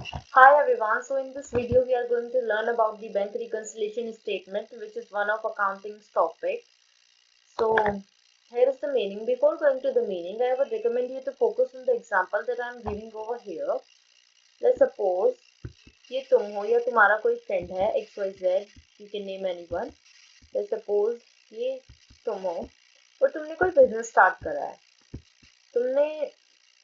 Hi everyone, so in this video we are going to learn about the bank reconciliation statement, which is one of accounting's topic. So here is the meaning. Before going to the meaning, I would recommend you to focus on the example that I am giving over here. Let's suppose ये तुम हो या तुम्हारा कोई friend है XYZ, you can name anyone. Let's suppose ये तुम हो और तुमने कोई बिजनेस स्टार्ट करा है. तुमने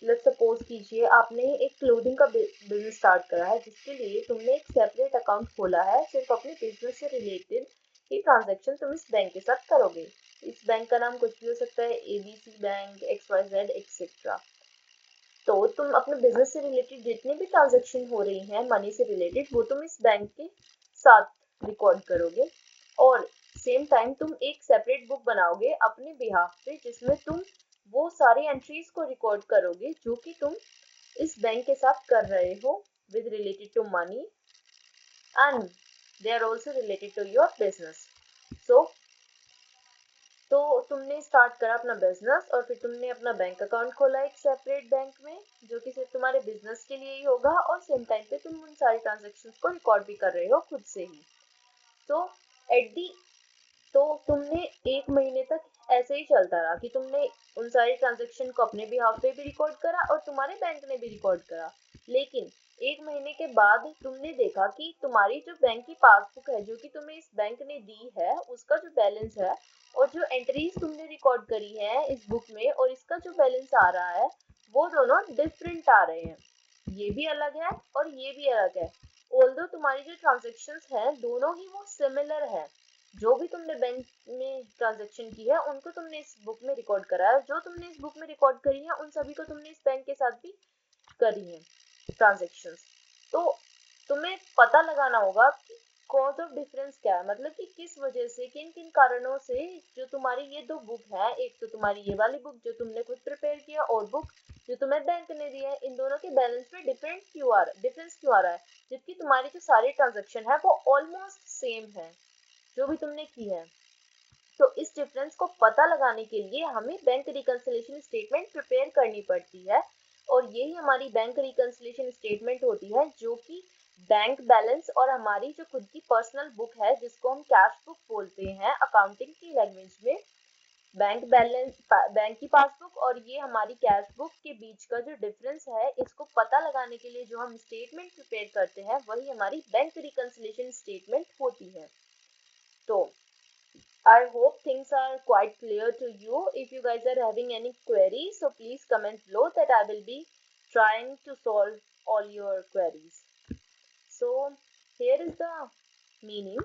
लेट्स सपोज कीजिए आपने एक क्लोथिंग का बिजनेस स्टार्ट करा है, जिसके लिए तुमने एक सेपरेट अकाउंट खोला है. सिर्फ अपने बिजनेस से रिलेटेड ही ट्रांजैक्शन तुम इस बैंक के साथ करोगे. इस बैंक का नाम कुछ भी हो सकता है, ABC बैंक, XYZ एक्सेट्रा. तो तुम अपने बिजनेस से रिलेटेड जितनी भी ट्रांजैक्शन हो रही हैं मनी से रिलेटेड, वो तुम इस बैंक के साथ रिकॉर्ड करोगे. और सेम टाइम तुम एक सेपरेट बुक बनाओगे अपने बिहाफ पे, जिसमें तुम वो सारी एंट्रीज को रिकॉर्ड करोगे जो कि तुम इस बैंक के साथ कर रहे हो with related to money and they are also related to your business. तो तुमने स्टार्ट करा अपना बिजनेस और फिर तुमने अपना बैंक अकाउंट खोला एक सेपरेट बैंक में, जो कि सिर्फ तुम्हारे बिजनेस के लिए ही होगा, और सेम टाइम पे तुम उन सारी ट्रांजेक्शन्स को रिकॉर्ड भी कर रहे हो खुद से ही. तो एट दी तो तुमने एक महीने तक ऐसे ही चलता रहा कि तुमने उन सारी ट्रांजेक्शन को अपने बिहाफ पे भी रिकॉर्ड करा और तुम्हारे बैंक ने भी रिकॉर्ड करा. लेकिन एक महीने के बाद तुमने देखा कि तुम्हारी जो बैंक की पासबुक है, जो कि तुम्हें इस बैंक ने दी है, उसका जो बैलेंस है और जो एंट्रीज तुमने रिकॉर्ड करी है इस बुक में और इसका जो बैलेंस आ रहा है, वो दोनों डिफरेंट आ रहे हैं. ये भी अलग है और ये भी अलग है. ऑल्दो तुम्हारी जो ट्रांजेक्शन्स हैं दोनों ही वो सिमिलर है. जो भी तुमने बैंक में ट्रांजैक्शन की है उनको तुमने इस बुक में रिकॉर्ड करा है. जो तुमने इस बुक में रिकॉर्ड करी है उन सभी को तुमने इस बैंक के साथ भी करी है ट्रांजैक्शंस. तो तुम्हें पता लगाना होगा कि कॉज ऑफ डिफरेंस क्या है, मतलब कि किस वजह से, किन किन कारणों से जो तुम्हारी ये दो बुक है, एक तो तुम्हारी ये वाली बुक जो तुमने खुद प्रिपेयर किया और बुक जो तुम्हें बैंक ने दी है, इन दोनों के बैलेंस में डिफरेंस क्यों आ रहा है, जबकि तुम्हारी जो सारी ट्रांजेक्शन है वो ऑलमोस्ट सेम है जो भी तुमने की है. तो इस डिफरेंस को पता लगाने के लिए हमें बैंक रिकंसिलिएशन स्टेटमेंट प्रिपेयर करनी पड़ती है. और यही हमारी बैंक रिकंसिलिएशन स्टेटमेंट होती है, जो कि बैंक बैलेंस और हमारी जो खुद की पर्सनल बुक है, जिसको हम कैश बुक बोलते हैं अकाउंटिंग की लैंग्वेज में, बैंक बैलेंस, बैंक की पासबुक और ये हमारी कैश बुक के बीच का जो डिफरेंस है, इसको पता लगाने के लिए जो हम स्टेटमेंट प्रिपेयर करते हैं, वही हमारी बैंक रिकंसिलिएशन स्टेटमेंट होती है. तो I hope things are quite clear to you. If you guys are having any queries, so please comment below that I will be trying to solve all your queries. So here is the meaning.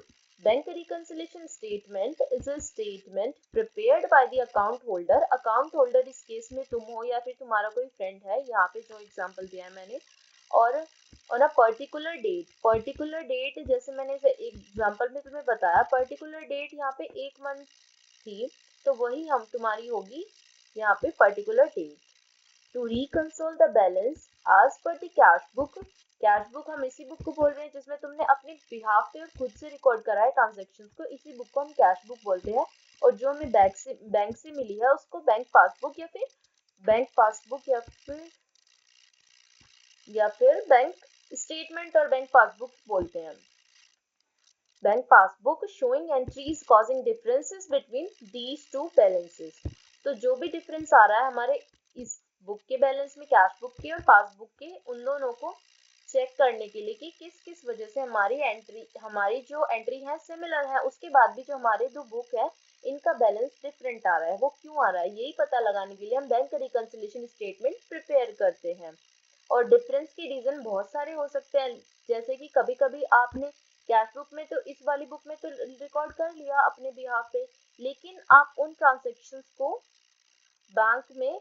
Bank reconciliation statement is a statement prepared by the account holder. Account holder इस case में तुम हो या फिर तुम्हारा कोई friend है, यहाँ पे जो एग्जाम्पल दिया है मैंने, और ऑन अ पर्टिकुलर डेट जैसे मैंने एग्जाम्पल में तुम्हें बताया, पर्टिकुलर डेट यहाँ पे एक मंथ थी, तो वही हम तुम्हारी होगी यहाँ पे particular date. To reconcile the balance as per the cash book हम इसी बुक को बोल रहे हैं जिसमें तुमने अपने बिहाफ पे और खुद से रिकॉर्ड करा है ट्रांजेक्शन्स को, इसी बुक को हम कैश बुक बोलते हैं. और जो हमें बैंक से मिली है उसको बैंक पासबुक या फिर बैंक स्टेटमेंट और बैंक पासबुक बोलते हैं. Bank passbook showing entries causing differences between these two balances. तो जो भी डिफरेंस आ रहा है हमारे इस बुक के बैलेंस में, कैश बुक के और पासबुक के, उन दोनों को चेक करने के लिए कि किस किस वजह से हमारी जो एंट्री है सिमिलर है, उसके बाद भी जो हमारे दो बुक है इनका बैलेंस डिफरेंट आ रहा है, वो क्यों आ रहा है, यही पता लगाने के लिए हम बैंक रिकंसिलिएशन स्टेटमेंट प्रिपेयर करते हैं. और डिफरेंस के रीजन बहुत सारे हो सकते हैं, जैसे कि कभी कभी आपने कैश बुक में तो इस वाली बुक में तो रिकॉर्ड कर लिया अपने बिहाफ पे, लेकिन आप उन ट्रांजेक्शन्स को बैंक में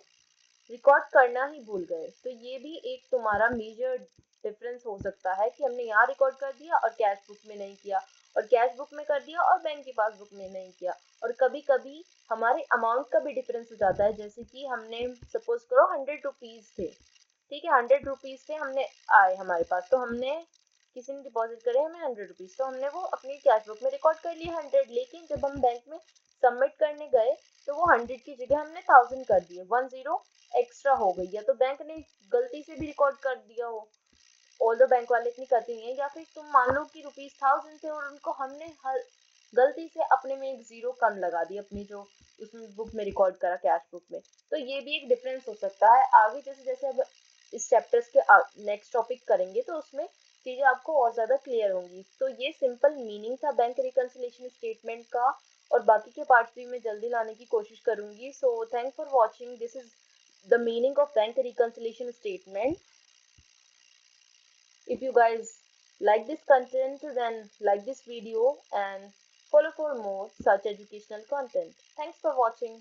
रिकॉर्ड करना ही भूल गए. तो ये भी एक तुम्हारा मेजर डिफरेंस हो सकता है कि हमने यहाँ रिकॉर्ड कर दिया और कैश बुक में नहीं किया, और कैश बुक में कर दिया और बैंक की पासबुक में नहीं किया. और कभी कभी हमारे अमाउंट का भी डिफरेंस हो जाता है, जैसे कि हमने सपोज करो 100 रुपीज थे, ठीक है, 100 रुपीज थे हमने आए हमारे पास, तो हमने किसी ने डिपॉजिट करे हमें 100 रुपीज, तो हमने वो अपनी कैश बुक में रिकॉर्ड कर लिए 100, लेकिन जब हम बैंक में सबमिट करने गए तो वो 100 की जगह हमने 1000 कर दिए, 10 एक्स्ट्रा हो गई, या तो बैंक ने गलती से भी रिकॉर्ड कर दिया हो. ऑल द बैंक वाले इतनी करती नहीं है, या फिर तुम मान लो कि ₹1000 थे और उनको हमने हर गलती से अपने में एक जीरो कम लगा दी अपनी जो उसमें बुक में रिकॉर्ड करा कैश बुक में, तो ये भी एक डिफरेंस हो सकता है। आगे जैसे जैसे अब इस चैप्टर्स के नेक्स्ट टॉपिक करेंगे तो उसमें चीजें आपको और ज्यादा क्लियर होंगी। तो ये सिंपल मीनिंग था बैंक रिकंसिलिएशन स्टेटमेंट का, और बाकी के पार्ट्स भी मैं जल्दी लाने की कोशिश करूंगी। So thanks for watching, this is the meaning of bank reconciliation statement. If you guys like this content, then like this video and follow for more such educational content. Thanks for watching.